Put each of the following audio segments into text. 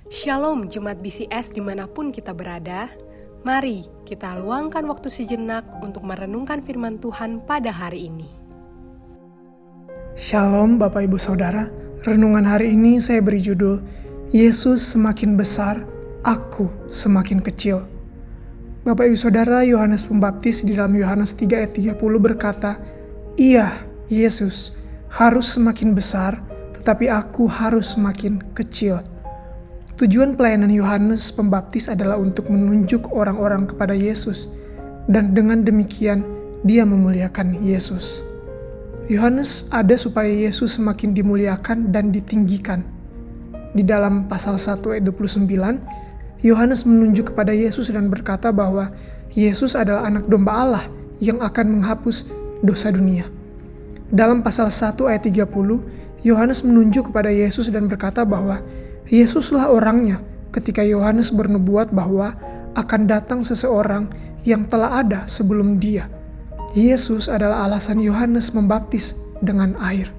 Shalom Jemaat BCS dimanapun kita berada. Mari kita luangkan waktu sejenak untuk merenungkan firman Tuhan pada hari ini. Shalom Bapak Ibu Saudara. Renungan hari ini saya beri judul Yesus semakin besar, aku semakin kecil. Bapak Ibu Saudara, Yohanes Pembaptis di dalam Yohanes 3 ayat 30 berkata, "Iya, Yesus harus semakin besar, tetapi aku harus semakin kecil." Tujuan pelayanan Yohanes Pembaptis adalah untuk menunjuk orang-orang kepada Yesus, dan dengan demikian dia memuliakan Yesus. Yohanes ada supaya Yesus semakin dimuliakan dan ditinggikan. Di dalam pasal 1 ayat 29, Yohanes menunjuk kepada Yesus dan berkata bahwa Yesus adalah anak domba Allah yang akan menghapus dosa dunia. Dalam pasal 1 ayat 30, Yohanes menunjuk kepada Yesus dan berkata bahwa Yesuslah orangnya ketika Yohanes bernubuat bahwa akan datang seseorang yang telah ada sebelum dia. Yesus adalah alasan Yohanes membaptis dengan air.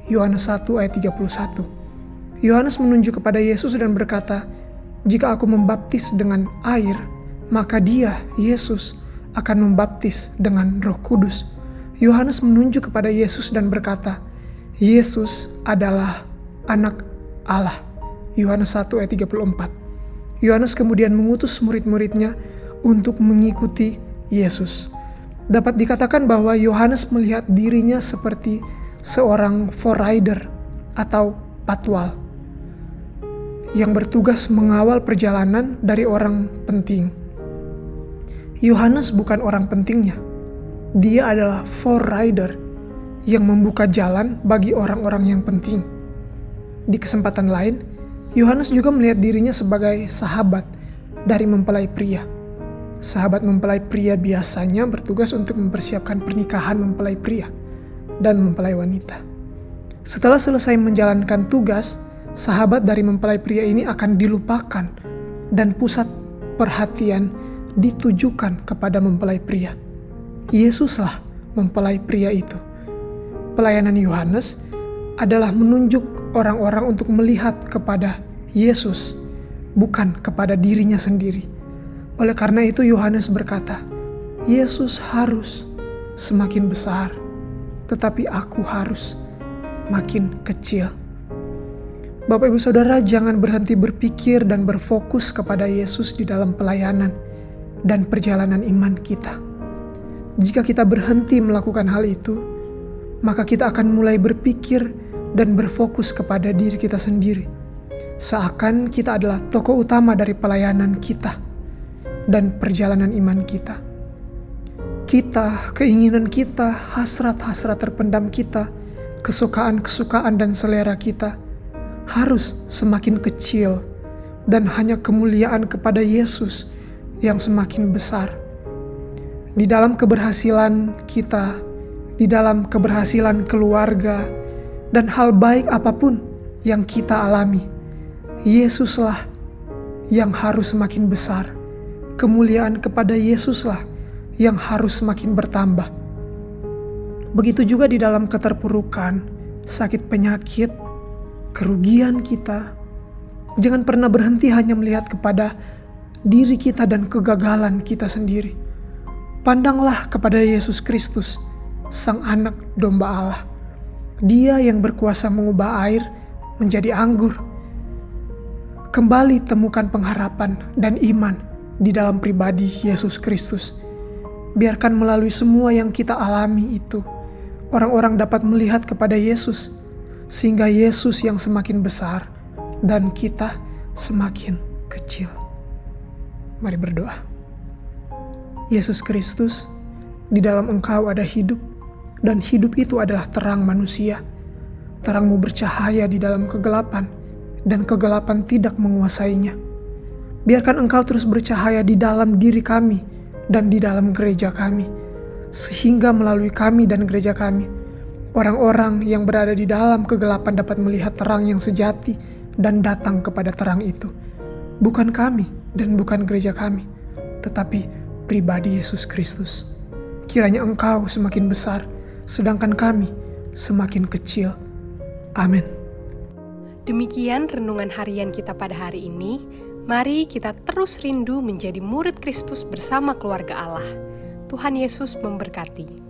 Yohanes 1 ayat 31. Yohanes menunjuk kepada Yesus dan berkata, "Jika aku membaptis dengan air, maka dia, Yesus, akan membaptis dengan Roh Kudus." Yohanes menunjuk kepada Yesus dan berkata, "Yesus adalah anak Allah." Yohanes 1 ayat 34. Yohanes kemudian mengutus murid-muridnya untuk mengikuti Yesus. Dapat dikatakan bahwa Yohanes melihat dirinya seperti seorang forerider atau patwal yang bertugas mengawal perjalanan dari orang penting. Yohanes bukan orang pentingnya. Dia adalah forerider yang membuka jalan bagi orang-orang yang penting. Di kesempatan lain, Yohanes juga melihat dirinya sebagai sahabat dari mempelai pria. Sahabat mempelai pria biasanya bertugas untuk mempersiapkan pernikahan mempelai pria dan mempelai wanita. Setelah selesai menjalankan tugas, sahabat dari mempelai pria ini akan dilupakan dan pusat perhatian ditujukan kepada mempelai pria. Yesuslah mempelai pria itu. Pelayanan Yohanes adalah menunjuk orang-orang untuk melihat kepada Yesus, bukan kepada dirinya sendiri. Oleh karena itu Yohanes berkata, "Yesus harus semakin besar, tetapi aku harus makin kecil." Bapak Ibu Saudara, jangan berhenti berpikir dan berfokus kepada Yesus di dalam pelayanan dan perjalanan iman kita. Jika kita berhenti melakukan hal itu, maka kita akan mulai berpikir dan berfokus kepada diri kita sendiri. Seakan kita adalah tokoh utama dari pelayanan kita dan perjalanan iman kita. Keinginan kita, hasrat-hasrat terpendam kita, kesukaan-kesukaan dan selera kita harus semakin kecil dan hanya kemuliaan kepada Yesus yang semakin besar. Di dalam keberhasilan kita, di dalam keberhasilan keluarga, dan hal baik apapun yang kita alami, Yesuslah yang harus semakin besar. Kemuliaan kepada Yesuslah yang harus semakin bertambah. Begitu juga di dalam keterpurukan, sakit penyakit, kerugian kita. Jangan pernah berhenti hanya melihat kepada diri kita dan kegagalan kita sendiri. Pandanglah kepada Yesus Kristus, Sang Anak Domba Allah. Dia yang berkuasa mengubah air menjadi anggur. Kembali temukan pengharapan dan iman di dalam pribadi Yesus Kristus. Biarkan melalui semua yang kita alami itu, orang-orang dapat melihat kepada Yesus, sehingga Yesus yang semakin besar dan kita semakin kecil. Mari berdoa. Yesus Kristus, di dalam Engkau ada hidup, dan hidup itu adalah terang manusia. Terang-Mu bercahaya di dalam kegelapan, dan kegelapan tidak menguasainya. Biarkan Engkau terus bercahaya di dalam diri kami dan di dalam gereja kami, sehingga melalui kami dan gereja kami, orang-orang yang berada di dalam kegelapan dapat melihat terang yang sejati dan datang kepada terang itu. Bukan kami dan bukan gereja kami, tetapi pribadi Yesus Kristus. Kiranya Engkau semakin besar, sedangkan kami semakin kecil. Amin. Demikian renungan harian kita pada hari ini. Mari kita terus rindu menjadi murid Kristus bersama keluarga Allah. Tuhan Yesus memberkati.